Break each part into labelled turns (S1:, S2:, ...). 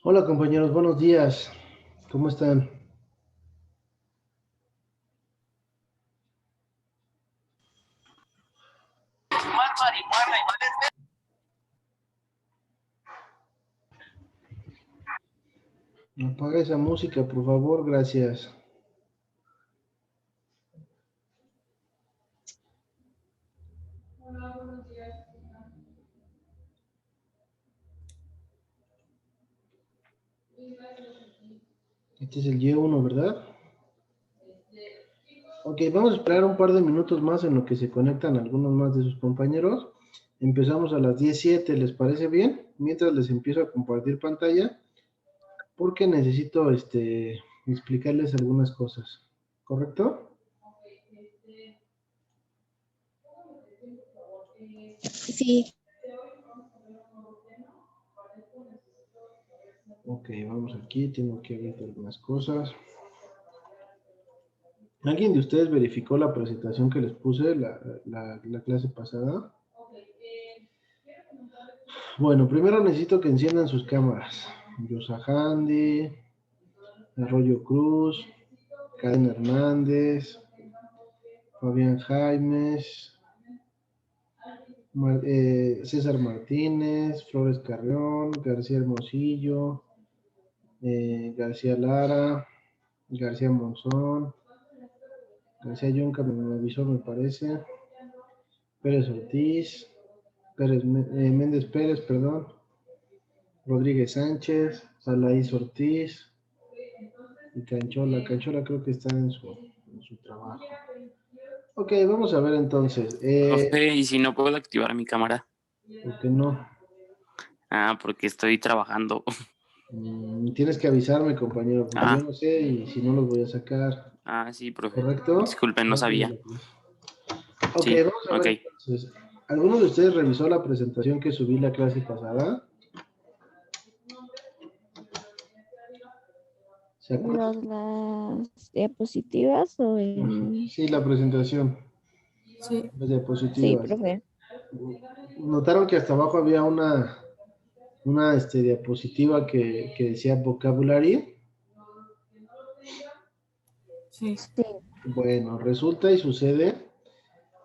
S1: Hola compañeros, buenos días. ¿Cómo están? Apaga esa música, por favor, gracias. Este es el Y1, ¿verdad? Ok, vamos a esperar un par de minutos más en lo que se conectan algunos más de sus compañeros. Empezamos a las 17, ¿les parece bien? Mientras les empiezo a compartir pantalla, porque necesito explicarles algunas cosas. ¿Correcto?
S2: Sí.
S1: Ok, vamos aquí, tengo que abrir algunas cosas. ¿Alguien de ustedes verificó la presentación que les puse la clase pasada? Bueno, primero necesito que enciendan sus cámaras. Yosahandi, Arroyo Cruz, Karen Hernández, Fabián Jaimes, César Martínez, Flores Carrión, García Hermosillo, García Lara, García Monzón, García Yunca me avisó, me parece, Pérez Ortiz, Méndez Pérez, perdón, Rodríguez Sánchez, Alaís Ortiz y Canchola. Canchola creo que está en su trabajo. Ok, vamos a ver entonces.
S3: Profe, ¿y si no puedo activar mi cámara?
S1: ¿Por qué no?
S3: Ah, porque estoy trabajando.
S1: Tienes que avisarme, compañero, porque yo no sé y si no los voy a sacar.
S3: Ah, sí, profe.
S1: ¿Correcto?
S3: Disculpen, no sabía.
S1: Ok,
S3: Sí,
S1: vamos a ver
S3: ok.
S1: entonces. ¿Alguno de ustedes revisó la presentación que subí la clase pasada? ¿Se acuerdan?
S2: ¿Las diapositivas o el...?
S1: Sí, la presentación.
S2: Sí.
S1: Las
S2: Sí,
S1: diapositivas.
S2: profe.
S1: Notaron que hasta abajo había una diapositiva que decía vocabulary.
S2: Sí. Sí.
S1: Bueno, resulta y sucede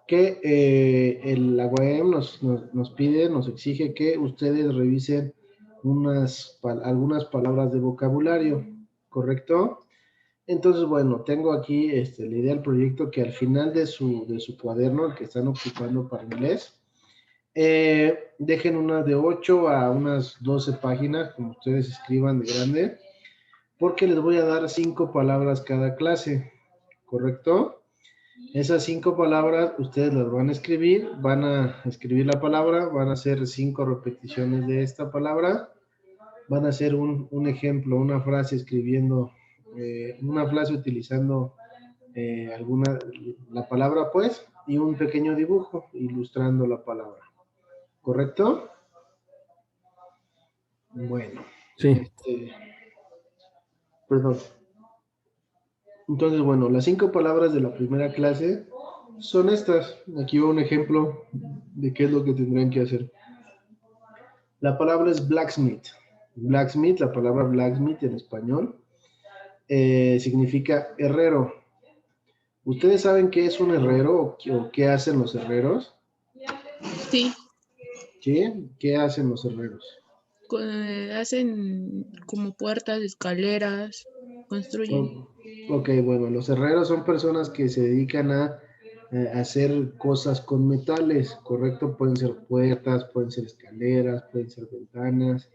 S1: que la UAM nos pide, nos exige que ustedes revisen algunas palabras de vocabulario, ¿correcto? Entonces, bueno, tengo aquí la idea del proyecto que al final de su cuaderno, el que están ocupando para inglés, dejen una de 8 a unas 12 páginas, como ustedes escriban de grande, porque les voy a dar 5 palabras cada clase, ¿correcto? Esas 5 palabras ustedes las van a escribir la palabra, van a hacer 5 repeticiones de esta palabra, van a hacer un ejemplo, una frase escribiendo, una frase utilizando la palabra pues, y un pequeño dibujo ilustrando la palabra, ¿correcto? Bueno.
S4: Sí.
S1: Perdón. Entonces, bueno, las 5 palabras de la primera clase son estas. Aquí va un ejemplo de qué es lo que tendrán que hacer. La palabra es blacksmith. Blacksmith, la palabra blacksmith en español, significa herrero. ¿Ustedes saben qué es un herrero o qué hacen los herreros?
S5: Sí.
S1: ¿Sí? ¿Qué hacen los herreros?
S5: Hacen como puertas, escaleras, construyen.
S1: Ok, bueno, los herreros son personas que se dedican a hacer cosas con metales, ¿correcto? Pueden ser puertas, pueden ser escaleras, pueden ser ventanas.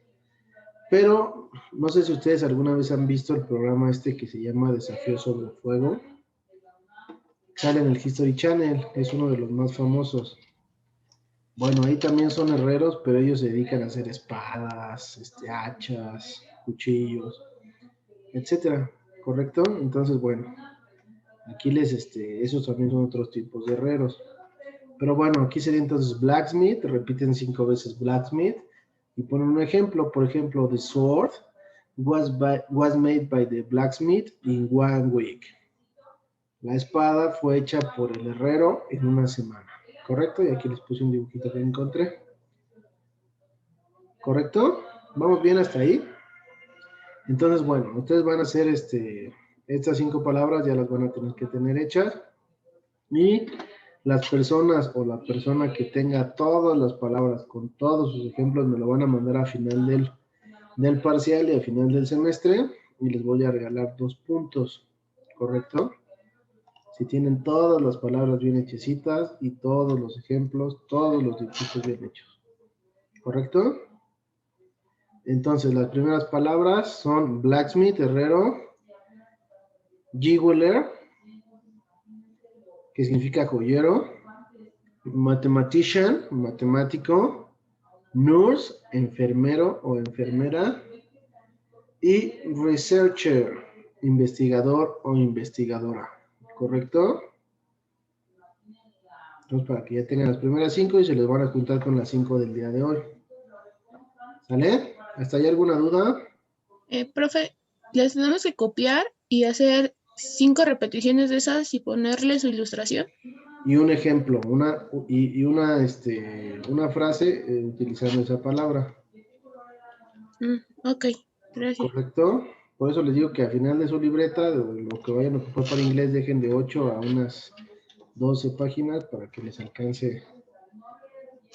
S1: Pero no sé si ustedes alguna vez han visto el programa que se llama Desafío sobre el Fuego. Sale en el History Channel, es uno de los más famosos. Bueno, ahí también son herreros, pero ellos se dedican a hacer espadas, hachas, cuchillos, etcétera, ¿correcto? Entonces, bueno, aquí esos también son otros tipos de herreros. Pero bueno, aquí sería entonces blacksmith, repiten 5 veces blacksmith, y ponen un ejemplo, por ejemplo, the sword was made by the blacksmith in 1 week. La espada fue hecha por el herrero en 1 semana, ¿correcto? Y aquí les puse un dibujito que encontré. ¿Correcto? ¿Vamos bien hasta ahí? Entonces, bueno, ustedes van a hacer estas 5 palabras, ya las van a tener que tener hechas. Y las personas o la persona que tenga todas las palabras con todos sus ejemplos me lo van a mandar a final del parcial y a final del semestre y les voy a regalar 2 puntos, ¿correcto? Si tienen todas las palabras bien hechecitas y todos los ejemplos, todos los dibujos bien hechos, ¿correcto? Entonces, las primeras palabras son blacksmith, herrero, jeweler, que significa joyero, mathematician, matemático, nurse, enfermero o enfermera, y researcher, investigador o investigadora, ¿correcto? Entonces, para que ya tengan las primeras 5 y se les van a juntar con las 5 del día de hoy. ¿Sale? ¿Hasta ahí alguna duda?
S5: Profe, les tenemos que copiar y hacer 5 repeticiones de esas y ponerle su ilustración.
S1: Y un ejemplo, una frase utilizando esa palabra.
S5: Ok, gracias.
S1: ¿Correcto? Por eso les digo que al final de su libreta, de lo que vayan a ocupar para inglés, dejen de 8 a unas 12 páginas para que les alcance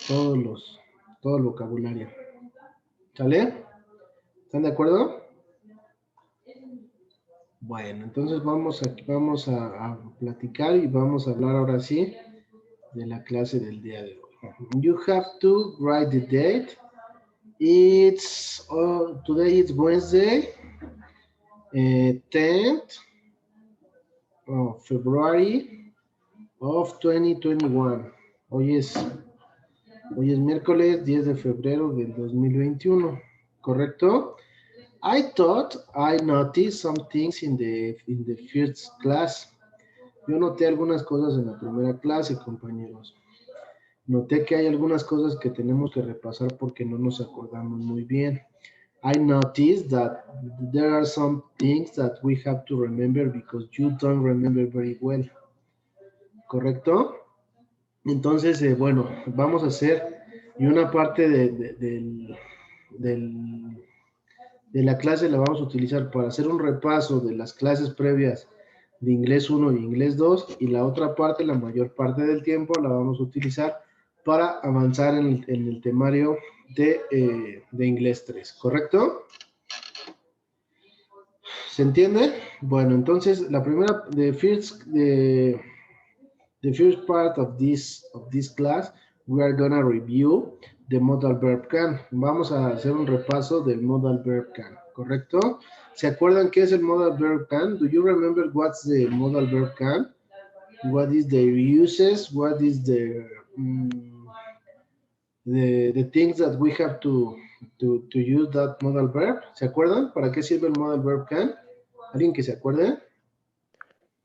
S1: todo el vocabulario. ¿Sale? ¿Están de acuerdo? Bueno, entonces vamos a platicar y vamos a hablar ahora sí de la clase del día de hoy. You have to write the date. Today it's Wednesday, 10th of February of 2021. Hoy es miércoles 10 de febrero del 2021, ¿correcto? I thought I noticed some things in the first class. Yo noté algunas cosas en la primera clase, compañeros. Noté que hay algunas cosas que tenemos que repasar porque no nos acordamos muy bien. I noticed that there are some things that we have to remember because you don't remember very well. ¿Correcto? Entonces, bueno, vamos a hacer y una parte de la clase la vamos a utilizar para hacer un repaso de las clases previas de inglés 1 y inglés 2 y la otra parte, la mayor parte del tiempo, la vamos a utilizar para avanzar en el temario de inglés 3, ¿correcto? ¿Se entiende? Bueno, entonces la primera, the first part of this class, we are gonna review the modal verb can. Vamos a hacer un repaso del modal verb can, ¿correcto? ¿Se acuerdan qué es el modal verb can? Do you remember what's the modal verb can? What is the uses? What is the things that we have to use that modal verb? ¿Se acuerdan? ¿Para qué sirve el modal verb can? ¿Alguien que se acuerde?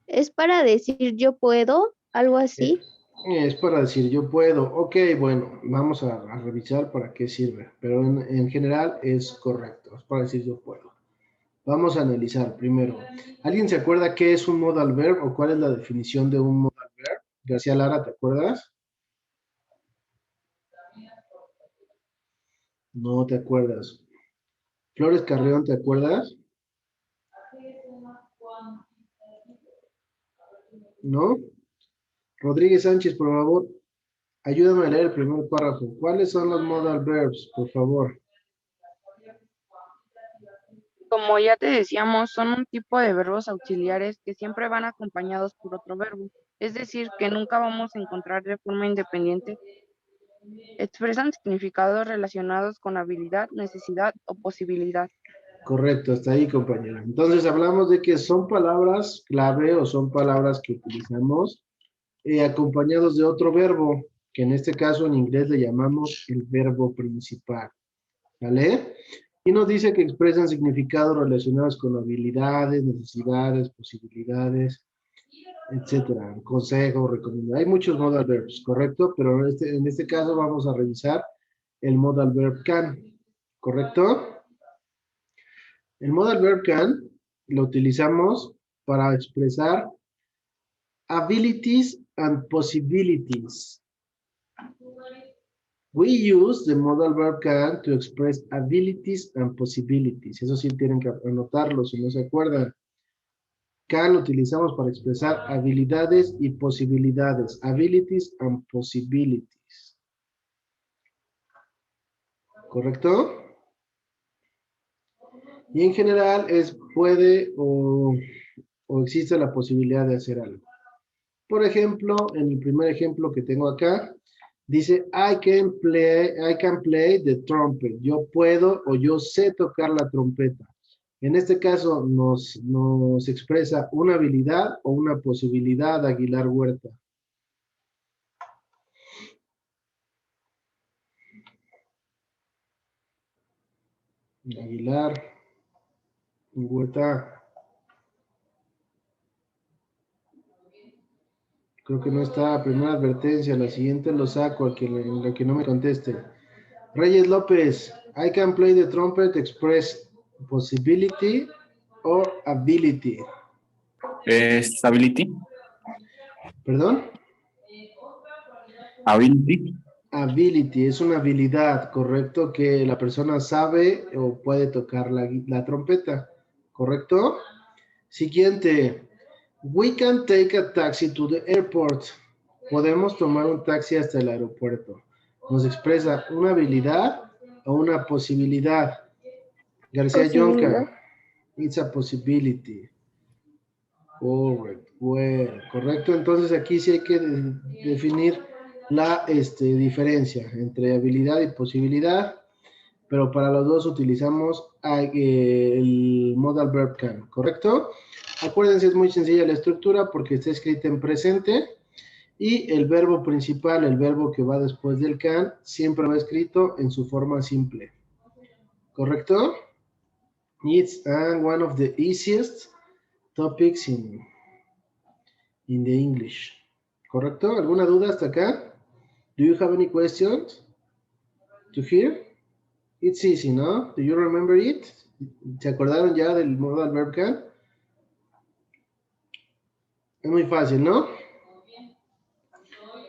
S2: Es para decir yo puedo, algo así.
S1: Es para decir yo puedo. Ok, bueno, vamos a revisar para qué sirve, pero en general es correcto, es para decir yo puedo. Vamos a analizar primero. ¿Alguien se acuerda qué es un modal verb o cuál es la definición de un modal verb? García Lara, ¿te acuerdas? No te acuerdas. Flores Carrión, ¿te acuerdas? ¿No? Rodríguez Sánchez, por favor, ayúdame a leer el primer párrafo. ¿Cuáles son los modal verbs, por favor?
S4: Como ya te decíamos, son un tipo de verbos auxiliares que siempre van acompañados por otro verbo, es decir, que nunca vamos a encontrar de forma independiente. Expresan significados relacionados con habilidad, necesidad o posibilidad.
S1: Correcto, hasta ahí, compañera. Entonces hablamos de que son palabras clave o son palabras que utilizamos acompañados de otro verbo, que en este caso en inglés le llamamos el verbo principal. ¿Vale? Y nos dice que expresan significados relacionados con habilidades, necesidades, posibilidades, etcétera. Consejo, recomendación. Hay muchos modal verbs, ¿correcto? Pero en este caso vamos a revisar el modal verb can, ¿correcto? El modal verb can lo utilizamos para expresar abilities and possibilities. We use the modal verb can to express abilities and possibilities. Eso sí tienen que anotarlo si no se acuerdan. Can lo utilizamos para expresar habilidades y posibilidades. Abilities and possibilities. ¿Correcto? Y en general es puede o existe la posibilidad de hacer algo. Por ejemplo, en el primer ejemplo que tengo acá, dice, I can play the trumpet. Yo puedo o yo sé tocar la trompeta. En este caso nos expresa una habilidad o una posibilidad, Aguilar Huerta. Aguilar Huerta. Creo que no está. Primera advertencia. La siguiente lo saco a la que no me conteste. Reyes López. I can play the trumpet express possibility or ability.
S6: Stability.
S1: ¿Perdón?
S6: Ability.
S1: Ability es una habilidad, correcto, que la persona sabe o puede tocar la trompeta, ¿correcto? Siguiente. We can take a taxi to the airport. Podemos tomar un taxi hasta el aeropuerto. Nos expresa una habilidad o una posibilidad. García Yonca. It's a possibility. Correcto. Bueno, correcto. Entonces aquí sí hay que definir la diferencia entre habilidad y posibilidad, pero para los dos utilizamos el modal verb can, ¿correcto? Acuérdense, es muy sencilla la estructura porque está escrita en presente y el verbo principal, el verbo que va después del can, siempre va escrito en su forma simple, ¿correcto? It's one of the easiest topics in the English, ¿correcto? ¿Alguna duda hasta acá? Do you have any questions to hear? It's easy, ¿no? Do you remember it? ¿Se acordaron ya del modal verb can? Es muy fácil, ¿no?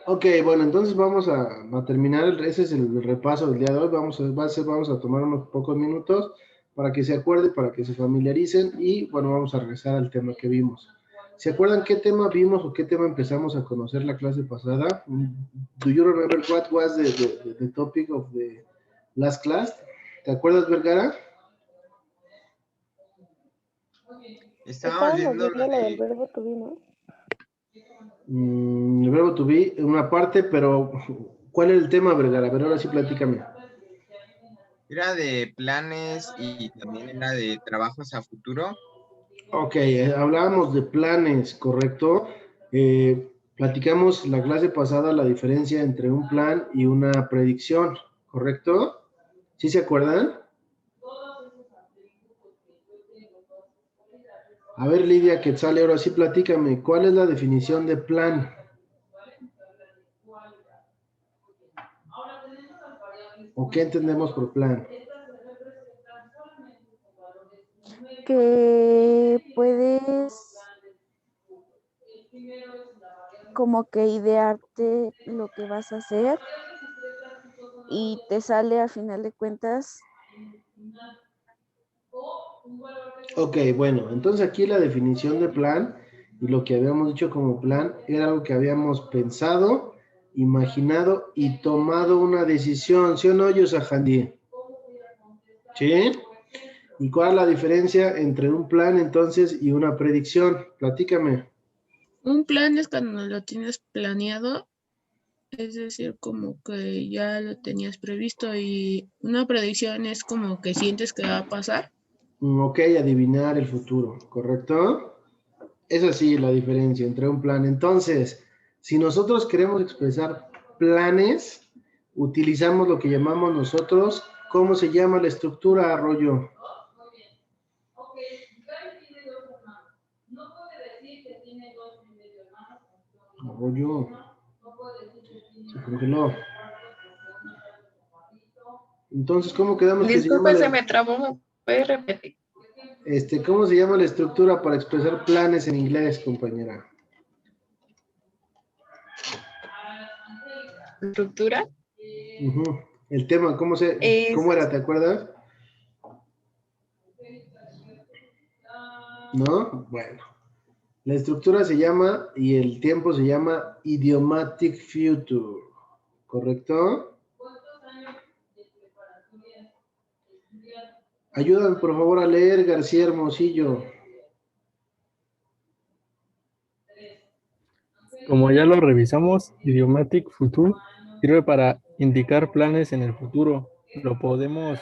S1: Ok, bueno, entonces vamos a terminar. Ese es el repaso del día de hoy. Vamos a tomar unos pocos minutos para que se acuerden, para que se familiaricen y, bueno, vamos a regresar al tema que vimos. ¿Se acuerdan qué tema vimos o qué tema empezamos a conocer la clase pasada? Do you remember what was the topic of the last class? ¿Te acuerdas, Vergara?
S2: Estábamos viendo lo del verbo to be, ¿no?
S1: El verbo to be, una parte, pero ¿cuál es el tema, Vergara? A ver, ahora sí platícame.
S7: Era de planes y también era de trabajos a futuro.
S1: Ok, hablábamos de planes, ¿correcto? Platicamos la clase pasada la diferencia entre un plan y una predicción, ¿correcto? ¿Sí se acuerdan? A ver, Lidia Quetzale, ahora sí platícame, ¿cuál es la definición de plan? ¿O qué entendemos por plan?
S2: Que puedes como que idearte lo que vas a hacer y te sale a final de cuentas.
S1: Ok, bueno, entonces aquí la definición de plan y lo que habíamos dicho como plan era algo que habíamos pensado, imaginado y tomado una decisión, ¿sí o no, Yosajandí? ¿Sí? ¿Y cuál es la diferencia entre un plan entonces y una predicción? Platícame.
S5: Un plan es cuando lo tienes planeado, es decir, como que ya lo tenías previsto, y una predicción es como que sientes que va a pasar.
S1: Ok, adivinar el futuro, ¿correcto? Es así la diferencia entre un plan. Entonces, si nosotros queremos expresar planes, utilizamos lo que llamamos nosotros, ¿cómo se llama la estructura, Arroyo? Arroyo. Se congeló. Entonces, ¿cómo quedamos que se llama?
S4: Disculpe, se me trabó, ¿me puede repetir?
S1: ¿Cómo se llama la estructura para expresar planes en inglés, compañera?
S4: ¿Estructura?
S1: Ujú. El tema,
S4: Es,
S1: cómo era, te acuerdas? ¿No? Bueno. La estructura se llama y el tiempo se llama idiomatic future, ¿correcto? Ayúdame por favor a leer, García Hermosillo.
S6: Como ya lo revisamos, Idiomatic Future sirve para indicar planes en el futuro. Lo podemos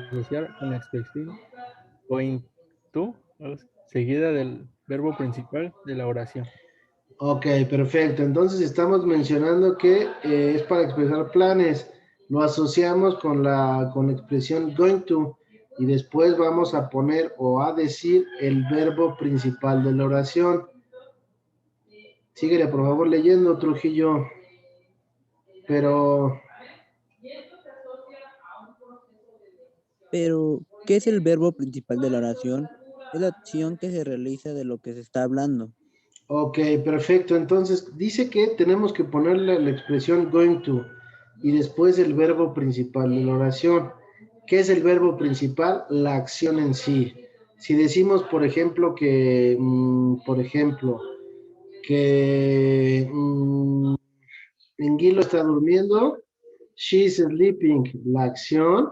S6: asociar con la expresión going to, seguida del verbo principal de la oración.
S1: Ok, perfecto. Entonces estamos mencionando que es para expresar planes. Lo asociamos con la expresión going to y después vamos a poner o a decir el verbo principal de la oración. Síguele por favor leyendo, Trujillo. Pero,
S8: Pero, ¿qué es el verbo principal de la oración? Es la acción que se realiza de lo que se está hablando.
S1: ok, perfecto. Entonces dice que tenemos que ponerle la expresión going to y después el verbo principal de la oración. ¿Qué es el verbo principal? La acción en sí. Si decimos, por ejemplo, que Anguilo está durmiendo, she's sleeping. La acción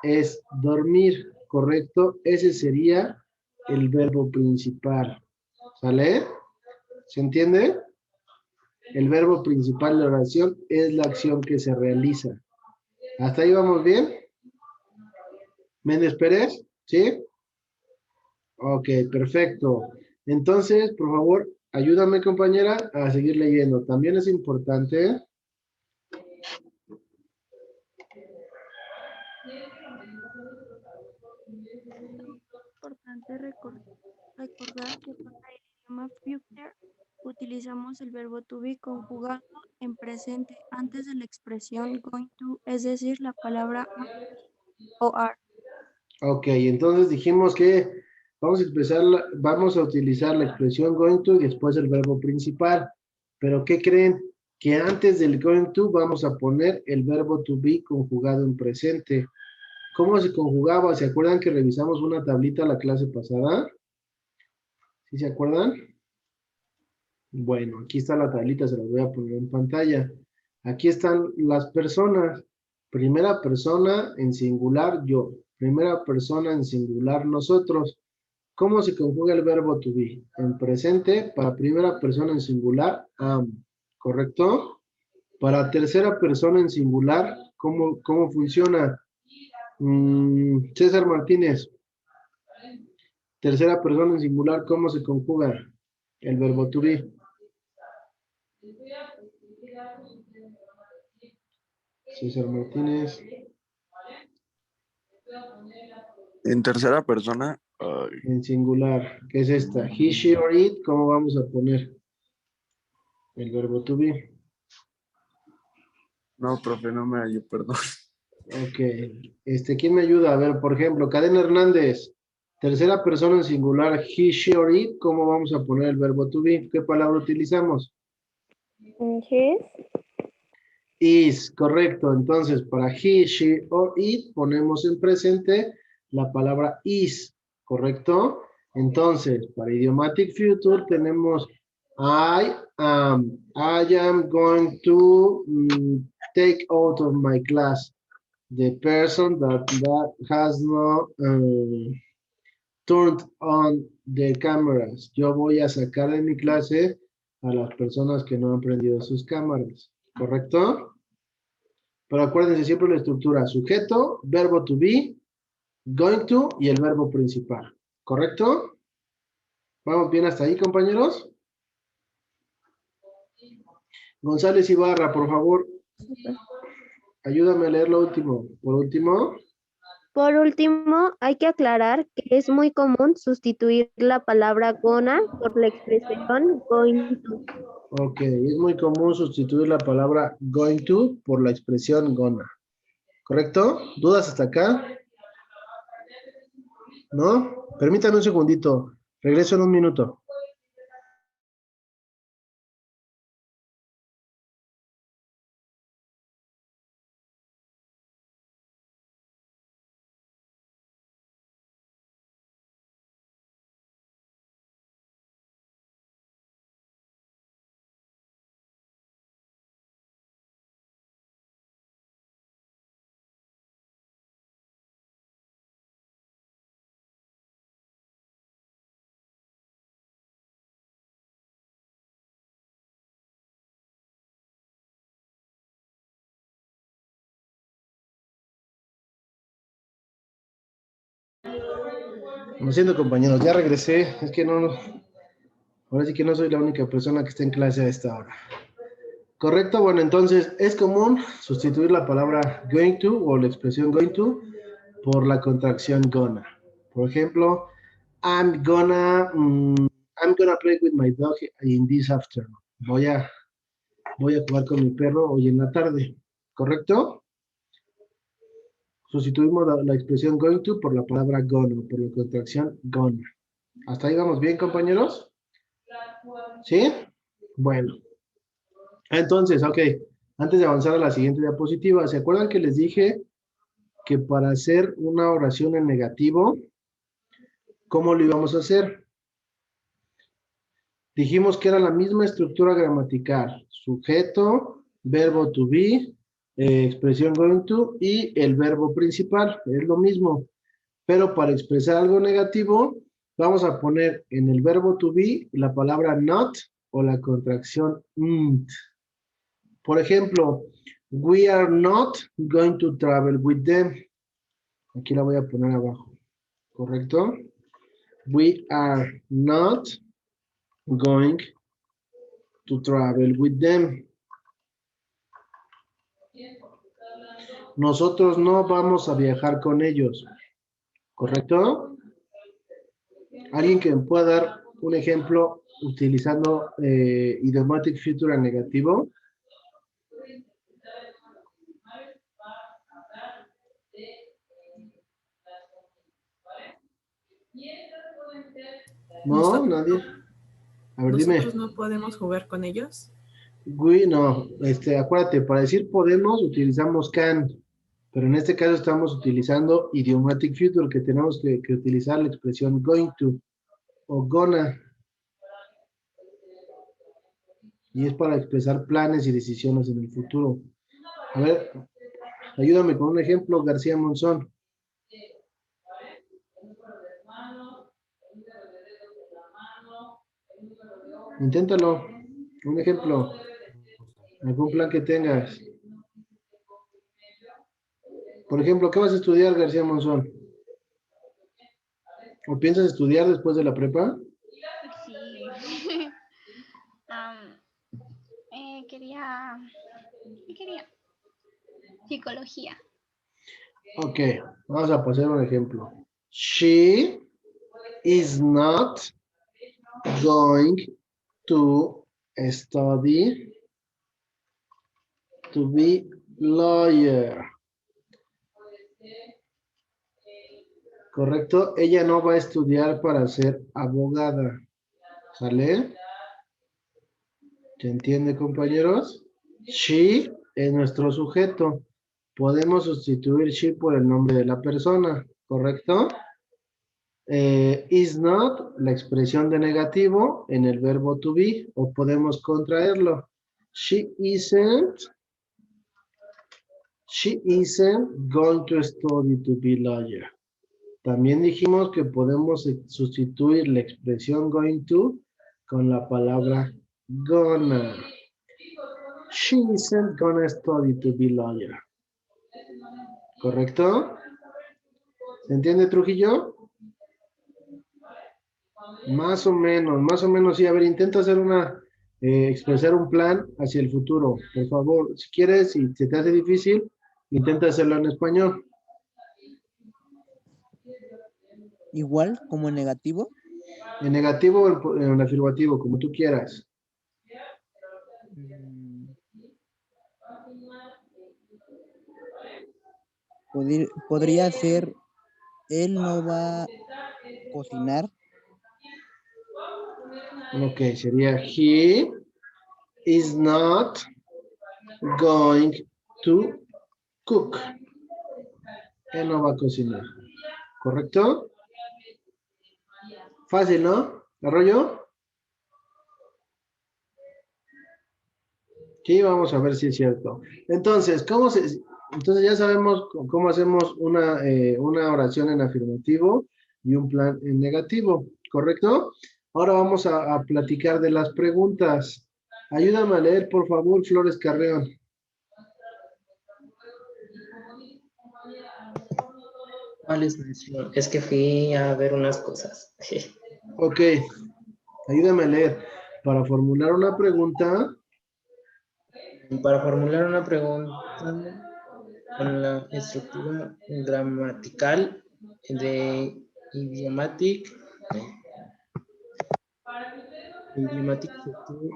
S1: es dormir, ¿correcto? Ese sería el verbo principal. ¿Sale? ¿Se entiende? El verbo principal de la oración es la acción que se realiza. ¿Hasta ahí vamos bien? ¿Méndez Pérez? ¿Sí? Ok, perfecto. Entonces, por favor, ayúdame, compañera, a seguir leyendo. También es importante.
S9: Importante recordar que para el idioma future utilizamos el verbo to be conjugado en presente antes de la expresión going to, es decir, la palabra am o are.
S1: Ok, entonces dijimos que vamos a utilizar la expresión going to y después el verbo principal. Pero ¿qué creen? Que antes del going to vamos a poner el verbo to be conjugado en presente. ¿Cómo se conjugaba? ¿Se acuerdan que revisamos una tablita la clase pasada? ¿Sí se acuerdan? Bueno, aquí está la tablita, se la voy a poner en pantalla. Aquí están las personas. Primera persona en singular, yo. Primera persona en singular, nosotros. ¿Cómo se conjuga el verbo to be? En presente, para primera persona en singular, am. ¿Correcto? Para tercera persona en singular, ¿cómo funciona? César Martínez. Tercera persona en singular, ¿cómo se conjuga el verbo to be? César Martínez.
S10: En tercera persona,
S1: En singular, ¿qué es esta? He, she, or it, ¿cómo vamos a poner el verbo to be?
S10: no, profe, no me hallo, perdón.
S1: Ok, ¿quién me ayuda? A ver, por ejemplo, Cadena Hernández, tercera persona en singular, he, she, or it, ¿cómo vamos a poner el verbo to be? ¿Qué palabra utilizamos?
S2: His.
S1: Is, correcto. Entonces, para he, she, or it, ponemos en presente la palabra is, ¿correcto? Entonces, para idiomatic future tenemos I am going to take out of my class the person that has not turned on the cameras. Yo voy a sacar de mi clase a las personas que no han prendido sus cámaras, ¿correcto? Pero acuérdense siempre la estructura, sujeto, verbo to be, going to y el verbo principal, ¿correcto? ¿Vamos bien hasta ahí, compañeros? González Ibarra, por favor, ayúdame a leer lo último.
S11: Por último, hay que aclarar que es muy común sustituir la palabra gonna por la expresión going to.
S1: Ok, es muy común sustituir la palabra going to por la expresión gonna. ¿Correcto? ¿Dudas hasta acá? ¿No? Permítame un segundito. Regreso en un minuto. Lo siento, compañeros, ya regresé. Es que no, ahora sí que no soy la única persona que está en clase a esta hora. ¿Correcto? Bueno, entonces es común sustituir la palabra going to o la expresión going to por la contracción gonna. Por ejemplo, I'm gonna play with my dog in this afternoon. Voy a jugar con mi perro hoy en la tarde. ¿Correcto? Sustituimos la expresión going to por la palabra gonna, por la contracción gonna. ¿Hasta ahí vamos bien, compañeros? ¿Sí? Bueno. Entonces, ok. Antes de avanzar a la siguiente diapositiva, ¿se acuerdan que les dije que para hacer una oración en negativo, ¿cómo lo íbamos a hacer? Dijimos que era la misma estructura gramatical. Sujeto, verbo to be, expresión going to y el verbo principal. Es lo mismo. Pero para expresar algo negativo, vamos a poner en el verbo to be la palabra not o la contracción nt. Por ejemplo, we are not going to travel with them. Aquí la voy a poner abajo. ¿Correcto? We are not going to travel with them. Nosotros no vamos a viajar con ellos. ¿Correcto? ¿Alguien que me pueda dar un ejemplo utilizando idiomatic future en negativo? No, nadie. A ver, dime.
S12: ¿Nosotros no podemos jugar con ellos?
S1: No, acuérdate, para decir podemos utilizamos can, pero en este caso estamos utilizando idiomatic future, que tenemos que utilizar la expresión going to o gonna. Y es para expresar planes y decisiones en el futuro. A ver, ayúdame con un ejemplo, García Monzón. Inténtalo. Un ejemplo. Algún plan que tengas. Por ejemplo, ¿qué vas a estudiar, García Monzón? ¿O piensas estudiar después de la prepa?
S13: Sí. Quería psicología.
S1: Ok, vamos a pasar un ejemplo. She is not going to study to be lawyer. ¿Correcto? Ella no va a estudiar para ser abogada. ¿Sale? ¿Se entiende, compañeros? She es nuestro sujeto. Podemos sustituir she por el nombre de la persona. ¿Correcto? Is not, la expresión de negativo en el verbo to be, o podemos contraerlo. She isn't going to study to be lawyer. También dijimos que podemos sustituir la expresión going to con la palabra gonna. She isn't gonna study to be lawyer. ¿Correcto? ¿Se entiende, Trujillo? Más o menos, sí. A ver, intenta hacer expresar un plan hacia el futuro. Por favor, si quieres, si se te hace difícil, intenta hacerlo en español.
S8: Igual, como en negativo.
S1: En negativo o en afirmativo, como tú quieras.
S8: Podría ser, él no va a cocinar.
S1: Ok, sería he is not going to cook. Él no va a cocinar. ¿Correcto? Fácil, ¿no? ¿Arroyo? Sí, vamos a ver si es cierto. Entonces, entonces ya sabemos cómo hacemos una oración en afirmativo y un plan en negativo, ¿correcto? Ahora vamos a platicar de las preguntas. Ayúdame a leer, por favor, Flores Carreón.
S14: ¿Cuál es maestro? Es que fui a ver unas cosas.
S1: Ok, ayúdame a leer. Para formular una pregunta,
S14: Para formular una pregunta con la estructura gramatical de Idiomatic Future,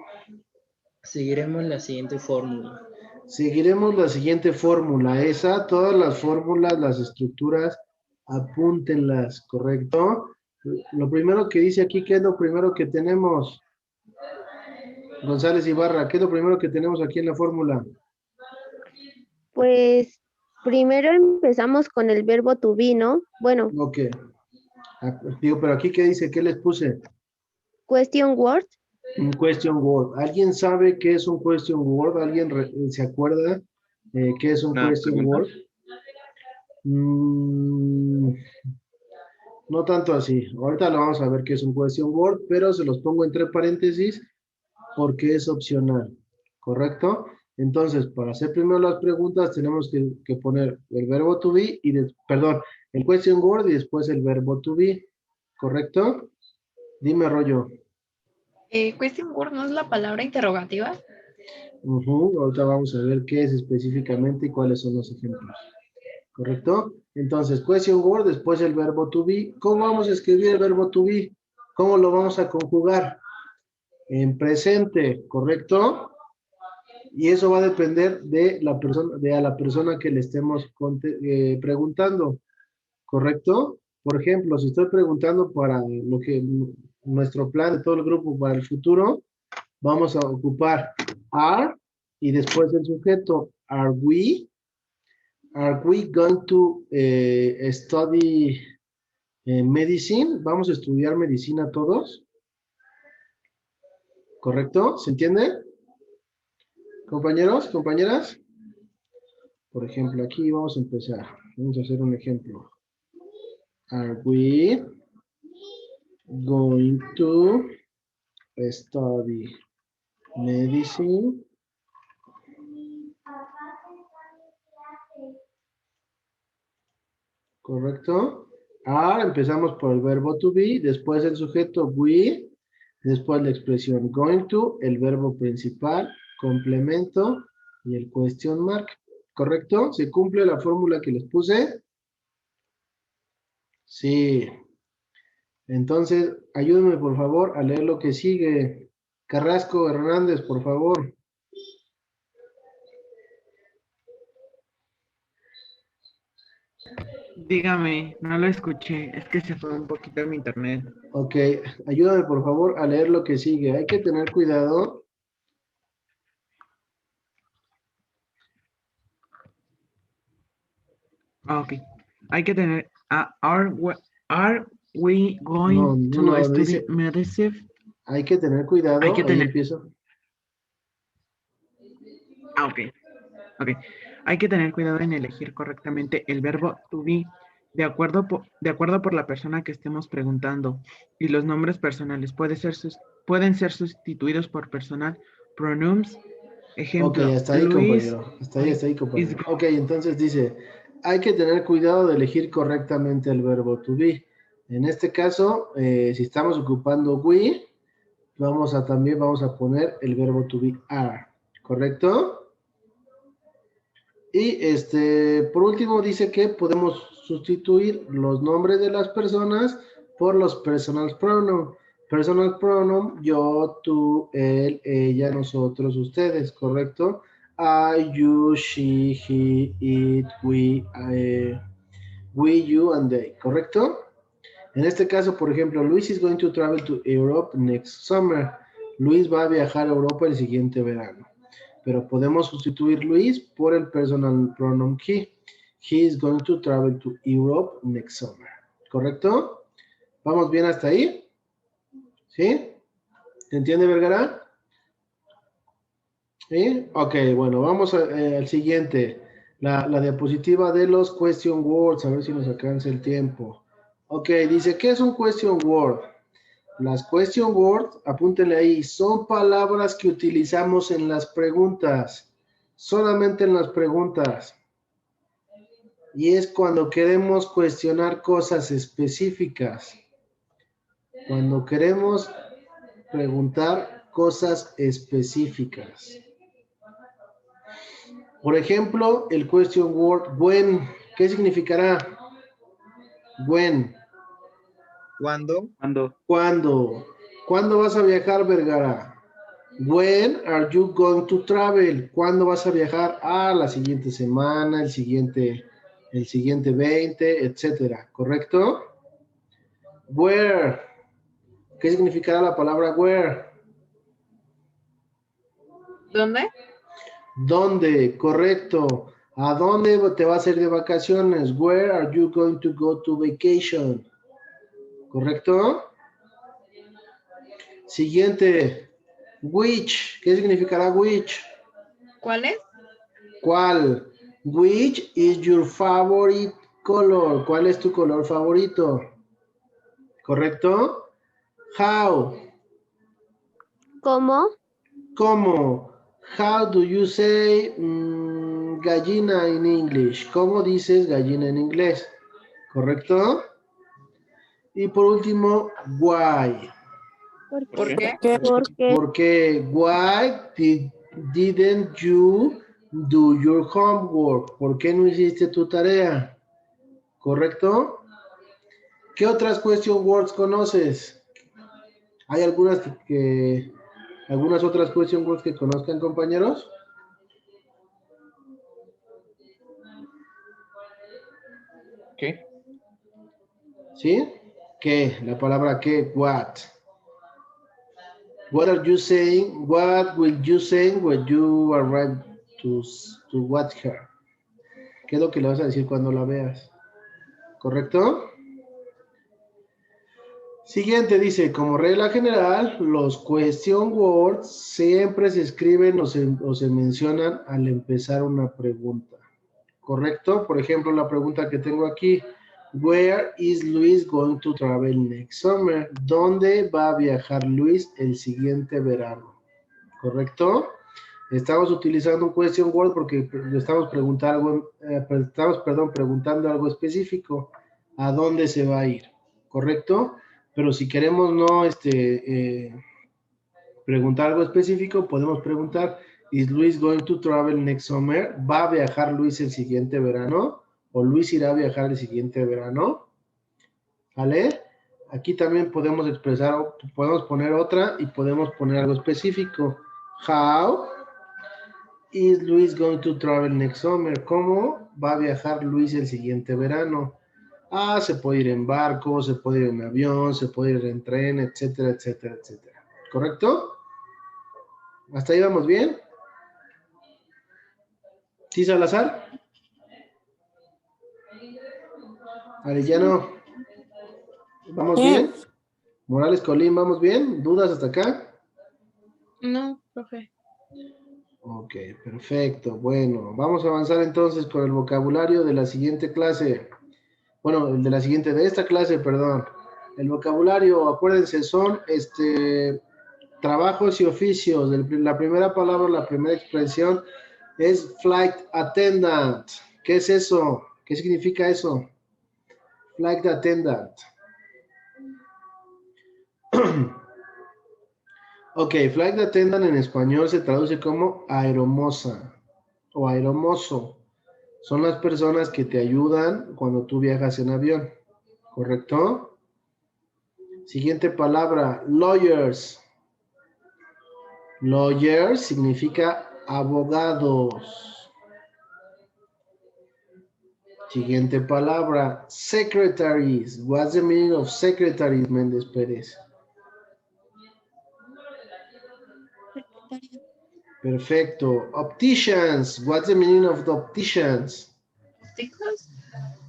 S14: seguiremos la siguiente fórmula.
S1: seguiremos la siguiente fórmula. Todas las fórmulas, las estructuras, apúntenlas, ¿correcto? Lo primero que dice aquí, ¿qué es lo primero que tenemos? González Ibarra, ¿qué es lo primero que tenemos aquí en la fórmula?
S11: Pues primero empezamos con el verbo to be, ¿no? Bueno,
S1: Ok. Digo, pero aquí, ¿qué dice? ¿Qué les puse?
S11: question word.
S1: Un question word. ¿Alguien sabe qué es un question word? ¿Alguien se acuerda qué es un
S10: Una
S1: question
S10: pregunta.
S1: word? No tanto así. Ahorita lo vamos a ver qué es un question word, pero se los pongo entre paréntesis porque es opcional. ¿Correcto? Entonces, para hacer primero las preguntas, tenemos que poner el verbo to be perdón, el question word y después el verbo to be. ¿Correcto? Dime, Rollo.
S15: Question word no es la palabra interrogativa.
S1: Ahorita vamos a ver qué es específicamente y cuáles son los ejemplos. ¿Correcto? Entonces, question word, después el verbo to be. ¿Cómo vamos a escribir el verbo to be? ¿Cómo lo vamos a conjugar? En presente, ¿correcto? Y eso va a depender de la persona, a la persona que le estemos preguntando, ¿correcto? Por ejemplo, si estoy preguntando para nuestro plan de todo el grupo para el futuro, vamos a ocupar are y después el sujeto. Are we going to study medicine? ¿Vamos a estudiar medicina todos? ¿Correcto? ¿Se entiende? Compañeros, compañeras. Por ejemplo, aquí vamos a empezar. Vamos a hacer un ejemplo. Are we going to study medicine? ¿Correcto? Are, empezamos por el verbo to be, después el sujeto we, después la expresión going to, el verbo principal, complemento y el question mark. ¿Correcto? ¿Se cumple la fórmula que les puse? Sí. Entonces, ayúdenme por favor a leer lo que sigue. Carrasco Hernández, por favor.
S16: Dígame, no lo escuché, es que se fue un poquito mi internet.
S1: Ok, ayúdame por favor a leer lo que sigue. Hay que tener cuidado.
S16: Ok, hay que tener, are we going to
S1: No,
S16: study
S1: dice,
S16: medicine?
S1: hay que tener cuidado.
S16: Hay que
S1: Ahí
S16: tener,
S1: empiezo.
S16: ok. Hay que tener cuidado en elegir correctamente el verbo to be de acuerdo por la persona que estemos preguntando, y los nombres personales pueden ser sustituidos por personal pronouns. Ejemplo,
S1: Ok, hasta ahí,
S16: Luis
S1: compañero. Hasta ahí, compañero. Ok, entonces dice, hay que tener cuidado de elegir correctamente el verbo to be. En este caso, si estamos ocupando we, también vamos a poner el verbo to be are. ¿Correcto? Y por último dice que podemos sustituir los nombres de las personas por los personal pronoun. Personal pronoun, yo, tú, él, ella, nosotros, ustedes, ¿correcto? I, you, she, he, it, we, you, and they, ¿correcto? En este caso, por ejemplo, Luis is going to travel to Europe next summer. Luis va a viajar a Europa el siguiente verano. Pero podemos sustituir Luis por el personal pronoun he. He is going to travel to Europe next summer. ¿Correcto? ¿Vamos bien hasta ahí? ¿Sí? ¿Se entiende, Vergara? ¿Sí? Ok, bueno, vamos al siguiente. La diapositiva de los question words. A ver si nos alcanza el tiempo. Ok, dice, ¿qué es un question word? Las question words, apúntenle ahí, son palabras que utilizamos en las preguntas. Solamente en las preguntas. Y es cuando queremos cuestionar cosas específicas. Cuando queremos preguntar cosas específicas. Por ejemplo, el question word when. ¿Qué significará? When.
S7: ¿Cuándo?
S1: ¿Cuándo? ¿Cuándo vas a viajar, Vergara? When are you going to travel? ¿Cuándo vas a viajar? Ah, la siguiente semana, el siguiente 20, etcétera. ¿Correcto? Where. ¿Qué significará la palabra where?
S15: ¿Dónde?
S1: ¿Dónde? Correcto. ¿A dónde te vas a ir de vacaciones? Where are you going to go to vacation? ¿Correcto? Siguiente. Which. ¿Qué significará which?
S15: ¿Cuál es?
S1: ¿Cuál? Which is your favorite color? ¿Cuál es tu color favorito? ¿Correcto? How.
S11: ¿Cómo?
S1: ¿Cómo? How do you say gallina in English? ¿Cómo dices gallina en inglés? ¿Correcto? Y por último, why.
S11: ¿Por
S15: qué?
S11: ¿Por qué?
S1: Porque why didn't you do your homework? ¿Por qué no hiciste tu tarea? ¿Correcto? ¿Qué otras question words conoces? ¿Hay algunas algunas otras question words que conozcan, compañeros?
S16: ¿Qué?
S1: ¿Sí? ¿Qué? La palabra ¿qué? What. What are you saying? What will you say when you arrive to watch her? ¿Qué es lo que le vas a decir cuando la veas? ¿Correcto? Siguiente dice, como regla general, los question words siempre se escriben o se mencionan al empezar una pregunta. ¿Correcto? Por ejemplo, la pregunta que tengo aquí, where is Luis going to travel next summer? ¿Dónde va a viajar Luis el siguiente verano? ¿Correcto? Estamos utilizando un question word porque le estamos preguntando algo específico. ¿A dónde se va a ir? ¿Correcto? Pero si queremos no preguntar algo específico, podemos preguntar, ¿is Luis going to travel next summer? ¿Va a viajar Luis el siguiente verano? ¿O Luis irá a viajar el siguiente verano? ¿Vale? Aquí también podemos podemos poner otra y podemos poner algo específico. How is Luis going to travel next summer? ¿Cómo va a viajar Luis el siguiente verano? Ah, se puede ir en barco, se puede ir en avión, se puede ir en tren, etcétera, etcétera, etcétera. ¿Correcto? ¿Hasta ahí vamos bien? ¿Sí, Salazar? Arellano, ¿vamos bien? Morales Colín, ¿vamos bien? ¿Dudas hasta acá?
S5: No, profe.
S1: Ok, perfecto. Bueno, vamos a avanzar entonces con el vocabulario de la siguiente clase. Bueno, de esta clase, perdón. El vocabulario, acuérdense, son trabajos y oficios. La primera palabra, la primera expresión es flight attendant. ¿Qué es eso? ¿Qué significa eso? Flight attendant. Ok, flight attendant en español se traduce como aeromoza o aeromozo. Son las personas que te ayudan cuando tú viajas en avión, ¿correcto? Siguiente palabra, lawyers. Lawyers significa abogados. Siguiente palabra, secretaries. What's the meaning of secretaries, Méndez Pérez? Perfecto. Opticians. What's the meaning of the opticians?
S15: ¿Ópticos?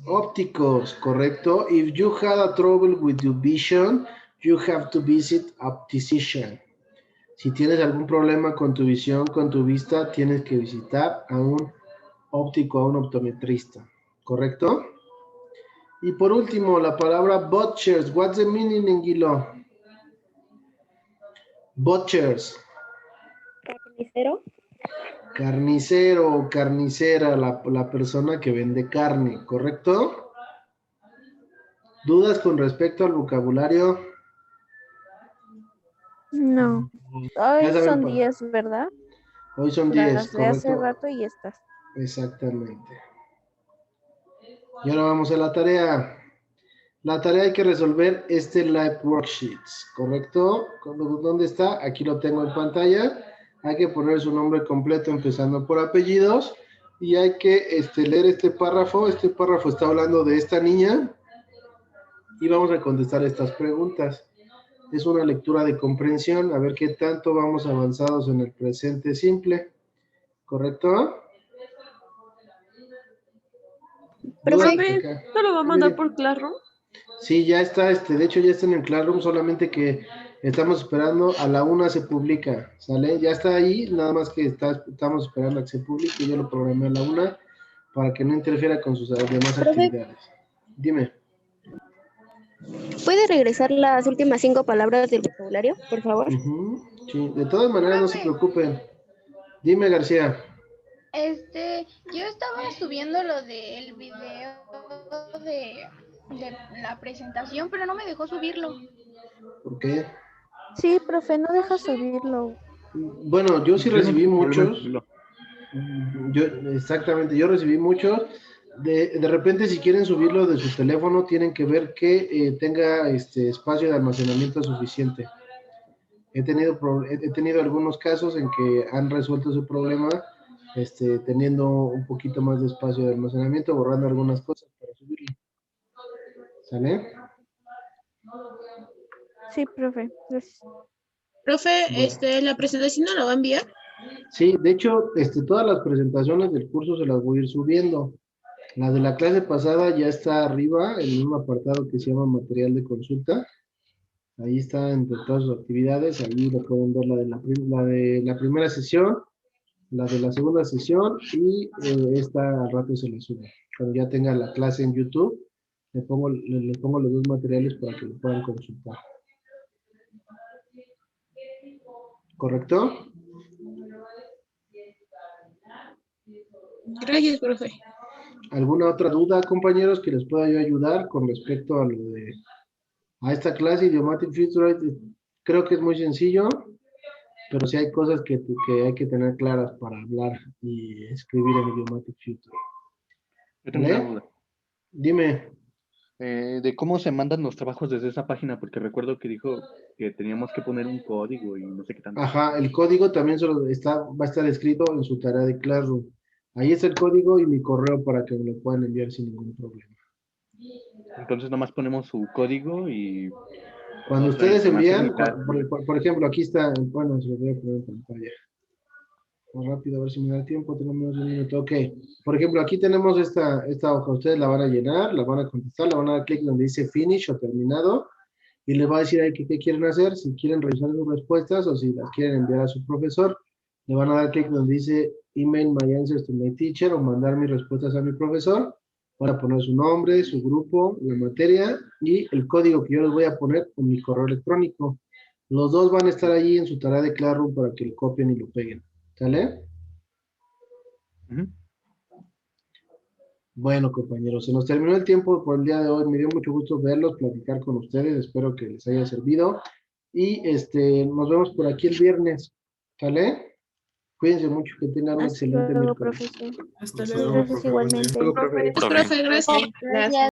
S1: Ópticos, correcto. If you had a trouble with your vision, you have to visit optician. Si tienes algún problema con tu visión, con tu vista, tienes que visitar a un óptico, a un optometrista, ¿correcto? Y por último, la palabra butchers. What's the meaning en Guilo? Butchers.
S11: ¿Carnicero?
S1: Carnicero o carnicera, la persona que vende carne, ¿correcto? ¿Dudas con respecto al vocabulario?
S2: No.
S1: Ya
S2: Hoy
S1: saben,
S2: son
S1: pues,
S2: 10, ¿verdad?
S1: hoy son 10,
S2: Las de hace
S1: ¿correcto?
S2: rato y estas.
S1: Exactamente. Y ahora vamos a la tarea. La tarea hay que resolver este live worksheets, ¿correcto? ¿Dónde está? Aquí lo tengo en pantalla. Hay que poner su nombre completo empezando por apellidos y hay que leer este párrafo. Este párrafo está hablando de esta niña y vamos a contestar estas preguntas. Es una lectura de comprensión, a ver qué tanto vamos avanzados en el presente simple, ¿correcto?
S12: Profe, ¿no lo va a mandar por Classroom?
S1: Sí, ya está, de hecho ya está en el Classroom, solamente que estamos esperando, a la 1 se publica, ¿sale? Ya está ahí, nada más que estamos esperando a que se publique, yo lo programé a la 1 para que no interfiera con sus demás actividades. Dime.
S11: ¿Puede regresar las últimas 5 palabras del vocabulario, por favor?
S1: Sí, de todas maneras no se preocupen. Dime, García.
S13: Yo estaba subiendo lo del video de la presentación, pero no me dejó subirlo.
S1: ¿Por qué?
S2: Sí, profe, no deja subirlo.
S1: Bueno, yo sí recibí muchos. Exactamente, yo recibí muchos. De repente, si quieren subirlo de su teléfono, tienen que ver que tenga espacio de almacenamiento suficiente. He tenido algunos casos en que han resuelto ese problema teniendo un poquito más de espacio de almacenamiento, borrando algunas cosas para subirlo. ¿Sale?
S2: Sí, profe. Gracias.
S5: Profe, ¿la presentación no la va a enviar?
S1: Sí, de hecho, todas las presentaciones del curso se las voy a ir subiendo. La de la clase pasada ya está arriba en un apartado que se llama material de consulta. Ahí está entre todas sus actividades. Ahí lo pueden ver la de la primera sesión, la de la segunda sesión y esta al rato se la subo. Cuando ya tenga la clase en YouTube, le pongo los dos materiales para que lo puedan consultar. ¿Correcto?
S5: Gracias, profe.
S1: ¿Alguna otra duda, compañeros, que les pueda yo ayudar con respecto a esta clase Idiomatic Future? Creo que es muy sencillo, pero sí hay cosas que hay que tener claras para hablar y escribir en Idiomatic Future.
S17: Yo tengo una duda.
S1: Dime.
S17: De cómo se mandan los trabajos desde esa página, porque recuerdo que dijo que teníamos que poner un código y no sé qué tanto.
S1: Ajá, el código también va a estar escrito en su tarea de Classroom. Ahí está el código y mi correo para que me lo puedan enviar sin ningún problema.
S17: Entonces nomás ponemos su código y...
S1: Cuando ustedes envían, por ejemplo, aquí está, bueno, se lo voy a poner en pantalla. Más rápido, a ver si me da tiempo, tengo menos de un minuto. Ok, por ejemplo, aquí tenemos esta hoja, ustedes la van a llenar, la van a contestar, la van a dar clic donde dice finish o terminado, y les va a decir ahí qué quieren hacer, si quieren revisar sus respuestas o si las quieren enviar a su profesor, le van a dar clic donde dice email my answers to my teacher o mandar mis respuestas a mi profesor, van a poner su nombre, su grupo, la materia y el código que yo les voy a poner con mi correo electrónico. Los dos van a estar allí en su tarea de Classroom para que lo copien y lo peguen. ¿Sale? Bueno, compañeros, se nos terminó el tiempo por el día de hoy. Me dio mucho gusto verlos, platicar con ustedes. Espero que les haya servido. Y nos vemos por aquí el viernes. ¿Sale? Cuídense mucho, que tengan un excelente miércoles.
S2: Profesor.
S12: Hasta luego.
S2: Gracias igualmente.
S5: Profe, gracias.
S11: Gracias.